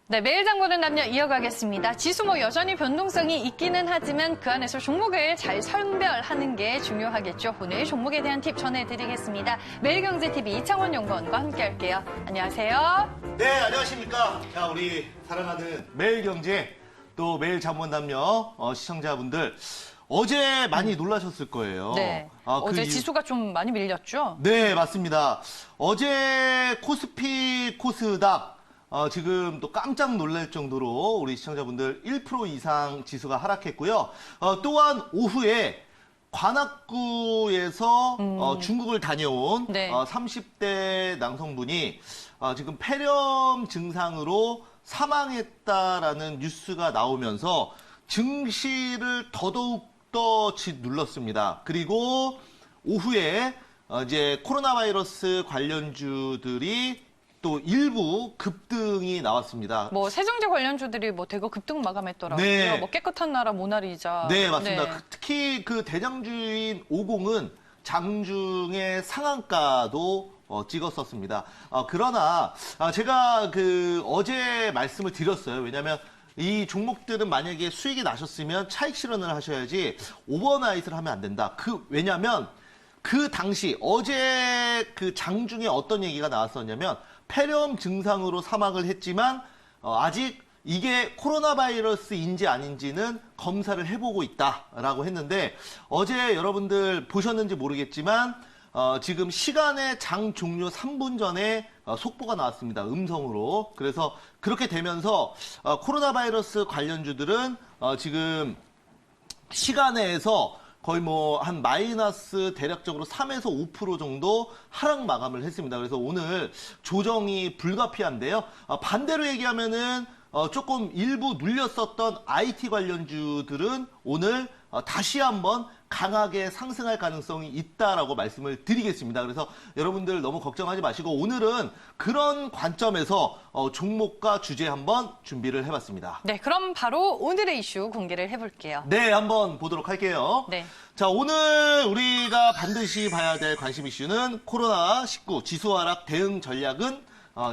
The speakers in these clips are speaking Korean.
네, 매일 장 보는 남녀 이어가겠습니다. 지수 여전히 변동성이 있기는 하지만 그 안에서 종목을 잘 선별하는 게 중요하겠죠. 오늘 종목에 대한 팁 전해드리겠습니다. 매일경제TV 이창원 연구원과 함께할게요. 안녕하세요. 네, 안녕하십니까. 자, 우리 사랑하는 매일경제 또 매일 장 보는 남녀 시청자분들 어제 많이 놀라셨을 거예요. 네, 어제 지수가 좀 많이 밀렸죠? 네, 맞습니다. 어제 코스피, 코스닥 지금 또 깜짝 놀랄 정도로 우리 시청자분들 1% 이상 지수가 하락했고요. 또한 오후에 관악구에서 중국을 다녀온 네. 30대 남성분이 지금 폐렴 증상으로 사망했다라는 뉴스가 나오면서 증시를 더더욱 짓눌렀습니다. 그리고 오후에 이제 코로나 바이러스 관련주들이 또 일부 급등이 나왔습니다. 세정제 관련주들이 대거 급등 마감했더라고요. 네. 깨끗한 나라 모나리자. 네, 맞습니다. 네. 특히 그 대장주인 50은 장중에 상한가도 찍었었습니다. 그러나 제가 어제 말씀을 드렸어요. 왜냐하면 이 종목들은 만약에 수익이 나셨으면 차익 실현을 하셔야지 오버나잇을 하면 안 된다. 왜냐하면 그 당시 어제 그 장중에 어떤 얘기가 나왔었냐면 폐렴 증상으로 사망을 했지만 아직 이게 코로나 바이러스인지 아닌지는 검사를 해보고 있다라고 했는데 어제 여러분들 보셨는지 모르겠지만 지금 시간의 장 종료 3분 전에 속보가 나왔습니다. 음성으로. 그래서 그렇게 되면서 코로나 바이러스 관련주들은 지금 시간에서 거의 한 마이너스 대략적으로 3에서 5% 정도 하락 마감을 했습니다. 그래서 오늘 조정이 불가피한데요. 반대로 얘기하면은 조금 일부 눌렸었던 IT 관련주들은 오늘 다시 한번 강하게 상승할 가능성이 있다라고 말씀을 드리겠습니다. 그래서 여러분들 너무 걱정하지 마시고 오늘은 그런 관점에서 종목과 주제 한번 준비를 해봤습니다. 네, 그럼 바로 오늘의 이슈 공개를 해볼게요. 네, 한번 보도록 할게요. 네. 자, 오늘 우리가 반드시 봐야 될 관심 이슈는 코로나19 지수 하락 대응 전략은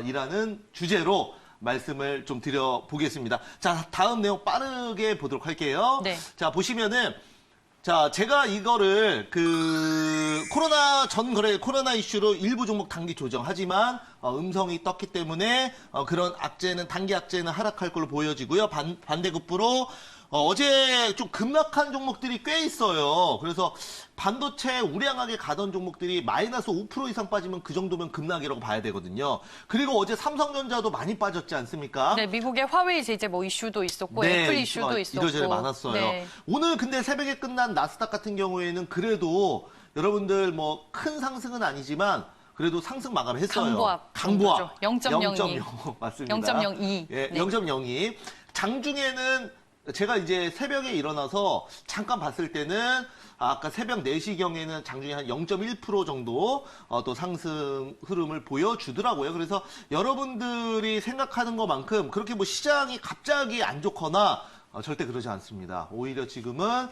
이라는 주제로 말씀을 좀 드려보겠습니다. 자, 다음 내용 빠르게 보도록 할게요. 네. 자, 보시면은 자, 제가 이거를 코로나 이슈로 일부 종목 단기 조정하지만 음성이 떴기 때문에 그런 단기 악재는 하락할 걸로 보여지고요. 반대급부로 어제 좀 급락한 종목들이 꽤 있어요. 그래서 반도체 우량하게 가던 종목들이 마이너스 5% 이상 빠지면 그 정도면 급락이라고 봐야 되거든요. 그리고 어제 삼성전자도 많이 빠졌지 않습니까? 네, 미국의 화웨이 제재 이슈도 있었고 네, 애플 이슈도 있었고 이러저러 많았어요. 네. 오늘 근데 새벽에 끝난 나스닥 같은 경우에는 그래도 여러분들 큰 상승은 아니지만 그래도 상승 마감했어요. 강보합. 0.02. 맞습니다. 0.02. 예, 네. 0.02. 장중에는 제가 이제 새벽에 일어나서 잠깐 봤을 때는 아까 새벽 4시경에는 장중에 한 0.1% 정도 또 상승 흐름을 보여주더라고요. 그래서 여러분들이 생각하는 것만큼 그렇게 시장이 갑자기 안 좋거나 절대 그러지 않습니다. 오히려 지금은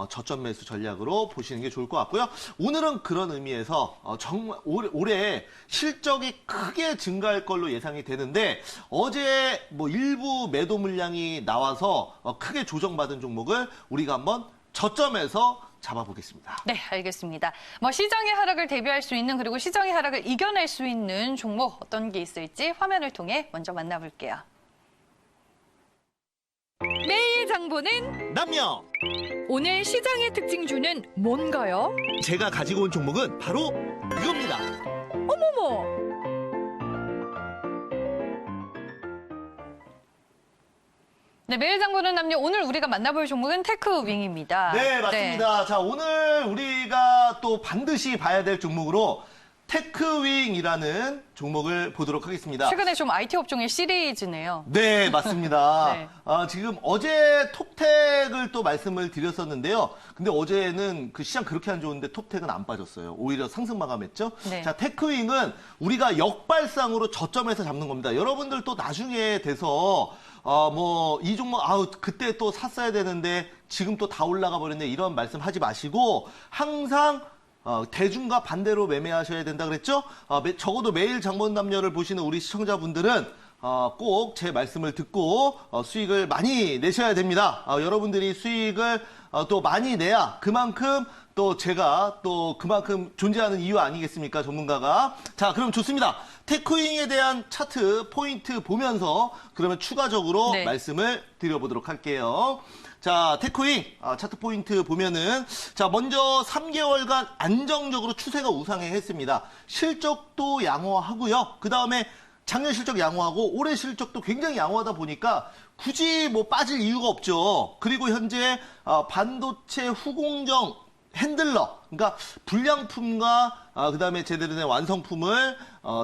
저점 매수 전략으로 보시는 게 좋을 것 같고요. 오늘은 그런 의미에서 정말 올해 실적이 크게 증가할 걸로 예상이 되는데 어제 일부 매도 물량이 나와서 크게 조정받은 종목을 우리가 한번 저점에서 잡아보겠습니다. 네, 알겠습니다. 시장의 하락을 대비할 수 있는 그리고 시장의 하락을 이겨낼 수 있는 종목 어떤 게 있을지 화면을 통해 먼저 만나볼게요. 매일 장보는 남녀! 오늘 시장의 특징주는 뭔가요? 제가 가지고 온 종목은 바로 이겁니다. 어머머! 네, 매일 장보는 남녀 오늘 우리가 만나볼 종목은 테크윙입니다. 네, 맞습니다. 자, 오늘 우리가 또 반드시 봐야 될 종목으로 테크윙이라는 종목을 보도록 하겠습니다. 최근에 좀 IT 업종의 시리즈네요. 네, 맞습니다. 네. 지금 어제 톱텍을 또 말씀을 드렸었는데요. 근데 어제는 그 시장 그렇게 안 좋은데 톱텍은 안 빠졌어요. 오히려 상승 마감했죠. 네. 자, 테크윙은 우리가 역발상으로 저점에서 잡는 겁니다. 여러분들 또 나중에 돼서 이 종목 그때 또 샀어야 되는데 지금 또 다 올라가 버렸네 이런 말씀 하지 마시고 항상 대중과 반대로 매매하셔야 된다 그랬죠? 적어도 매일 장본 남녀를 보시는 우리 시청자분들은 꼭 제 말씀을 듣고 수익을 많이 내셔야 됩니다. 여러분들이 수익을 또 많이 내야 그만큼 또 제가 또 그만큼 존재하는 이유 아니겠습니까? 전문가가. 자, 그럼 좋습니다. 테크윙에 대한 차트 포인트 보면서 그러면 추가적으로 네. 말씀을 드려보도록 할게요. 자, 테크윙 차트 포인트 보면은 자, 먼저 3개월간 안정적으로 추세가 우상향했습니다. 실적도 양호하고요. 그다음에 작년 실적 양호하고 올해 실적도 굉장히 양호하다 보니까 굳이 뭐 빠질 이유가 없죠. 그리고 현재 반도체 후공정 핸들러, 그러니까 불량품과 그다음에 제대로 된 완성품을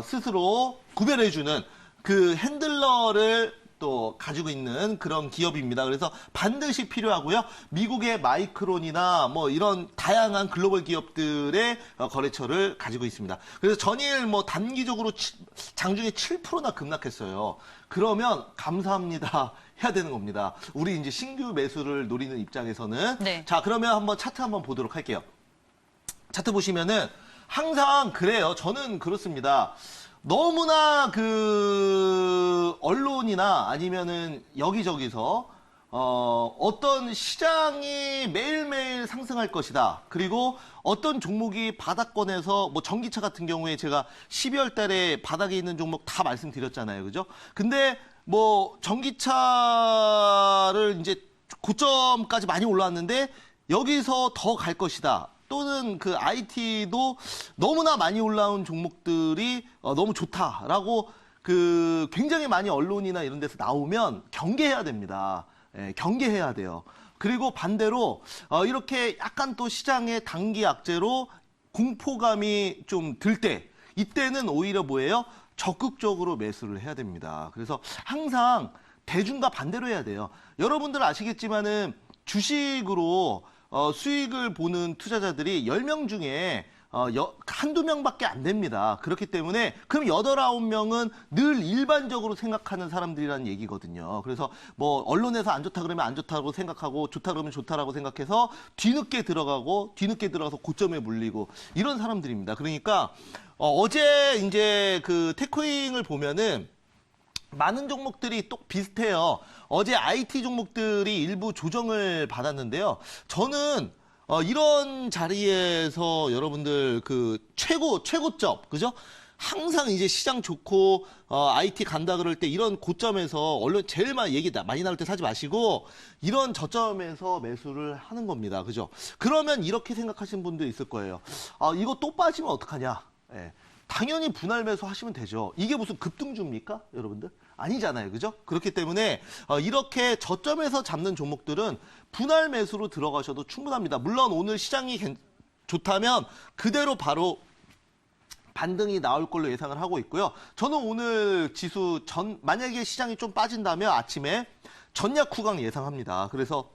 스스로 구별해주는 그 핸들러를 또 가지고 있는 그런 기업입니다. 그래서 반드시 필요하고요. 미국의 마이크론이나 뭐 이런 다양한 글로벌 기업들의 거래처를 가지고 있습니다. 그래서 전일 뭐 단기적으로 장중에 7%나 급락했어요. 그러면 감사합니다 해야 되는 겁니다. 우리 이제 신규 매수를 노리는 입장에서는. 네. 자, 그러면 한번 차트 한번 보도록 할게요. 차트 보시면은 항상 그래요. 저는 그렇습니다. 너무나 그 언론이나 아니면은 여기저기서 어떤 시장이 매일매일 상승할 것이다. 그리고 어떤 종목이 바닥권에서 뭐 전기차 같은 경우에 제가 12월 달에 바닥에 있는 종목 다 말씀드렸잖아요. 그죠? 근데 뭐 전기차를 이제 고점까지 많이 올라왔는데 여기서 더 갈 것이다. 또는 그 IT도 너무나 많이 올라온 종목들이 너무 좋다라고 그 굉장히 많이 언론이나 이런 데서 나오면 경계해야 됩니다. 예, 경계해야 돼요. 그리고 반대로 이렇게 약간 또 시장의 단기 악재로 공포감이 좀 들 때 이때는 오히려 뭐예요? 적극적으로 매수를 해야 됩니다. 그래서 항상 대중과 반대로 해야 돼요. 여러분들 아시겠지만은 주식으로 수익을 보는 투자자들이 10명 중에 한두 명밖에 안 됩니다. 그렇기 때문에 그럼 8, 9명은 늘 일반적으로 생각하는 사람들이라는 얘기거든요. 그래서 뭐 언론에서 안 좋다 그러면 안 좋다고 생각하고 좋다 그러면 좋다라고 생각해서 뒤늦게 들어가서 고점에 물리고 이런 사람들입니다. 그러니까 어제 이제 그 테크윙을 보면은 많은 종목들이 또 비슷해요. 어제 IT 종목들이 일부 조정을 받았는데요. 저는 이런 자리에서 여러분들 그 최고점, 그죠? 항상 이제 시장 좋고 IT 간다 그럴 때 이런 고점에서 언론 제일 많이 나올 때 사지 마시고 이런 저점에서 매수를 하는 겁니다. 그죠? 그러면 이렇게 생각하시는 분도 있을 거예요. 이거 또 빠지면 어떡하냐? 예. 당연히 분할 매수 하시면 되죠. 이게 무슨 급등주입니까? 여러분들? 아니잖아요. 그죠? 그렇기 때문에 이렇게 저점에서 잡는 종목들은 분할 매수로 들어가셔도 충분합니다. 물론 오늘 시장이 좋다면 그대로 바로 반등이 나올 걸로 예상을 하고 있고요. 저는 오늘 지수 만약에 시장이 좀 빠진다면 아침에 전략 후강 예상합니다. 그래서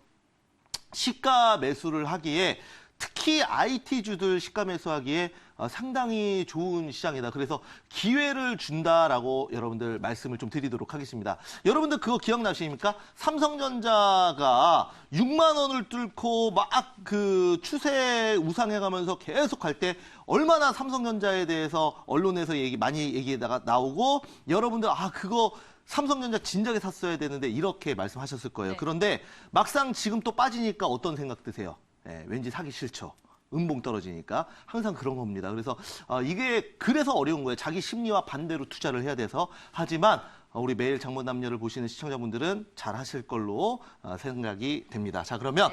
시가 매수를 하기에 특히 IT주들 시가 매수하기에 상당히 좋은 시장이다. 그래서 기회를 준다라고 여러분들 말씀을 좀 드리도록 하겠습니다. 여러분들 그거 기억나십니까? 삼성전자가 6만 원을 뚫고 막 그 추세 우상해가면서 계속 갈 때 얼마나 삼성전자에 대해서 언론에서 많이 얘기에다가 나오고 여러분들 그거 삼성전자 진작에 샀어야 되는데 이렇게 말씀하셨을 거예요. 네. 그런데 막상 지금 또 빠지니까 어떤 생각 드세요? 네, 왠지 사기 싫죠. 음봉 떨어지니까 항상 그런 겁니다. 그래서 이게 그래서 어려운 거예요. 자기 심리와 반대로 투자를 해야 돼서. 하지만 우리 매일 장모남녀를 보시는 시청자분들은 잘 하실 걸로 생각이 됩니다. 자, 그러면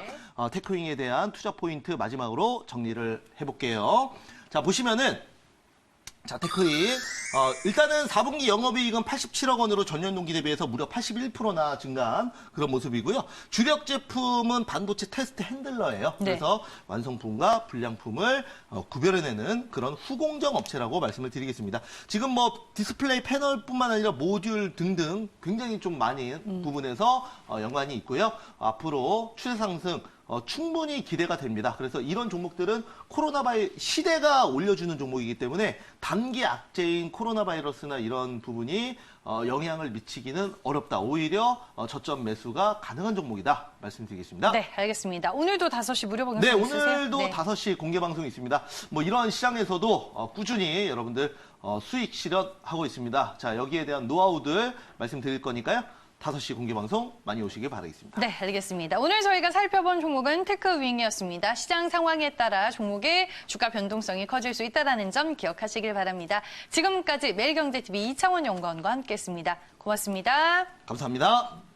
테크윙에 대한 투자 포인트 마지막으로 정리를 해볼게요. 자, 보시면은 자, 테크윙. 일단은 4분기 영업이익은 87억 원으로 전년 동기 대비해서 무려 81%나 증가한 그런 모습이고요. 주력 제품은 반도체 테스트 핸들러예요. 네. 그래서 완성품과 불량품을 구별해내는 그런 후공정 업체라고 말씀을 드리겠습니다. 지금 뭐 디스플레이 패널뿐만 아니라 모듈 등등 굉장히 좀 많은 부분에서 연관이 있고요. 앞으로 추세 상승 충분히 기대가 됩니다. 그래서 이런 종목들은 시대가 올려주는 종목이기 때문에 단기 악재인 코로나 바이러스나 이런 부분이 영향을 미치기는 어렵다. 오히려 저점 매수가 가능한 종목이다. 말씀드리겠습니다. 네, 알겠습니다. 오늘도 5시 무료 방송 네, 있으세요? 오늘도 5시 공개 방송이 있습니다. 뭐 이런 시장에서도 꾸준히 여러분들 수익 실현하고 있습니다. 자, 여기에 대한 노하우들 말씀드릴 거니까요. 5시 공개방송 많이 오시길 바라겠습니다. 네, 알겠습니다. 오늘 저희가 살펴본 종목은 테크윙이었습니다. 시장 상황에 따라 종목의 주가 변동성이 커질 수 있다는 점 기억하시길 바랍니다. 지금까지 매일경제TV 이창원 연구원과 함께했습니다. 고맙습니다. 감사합니다.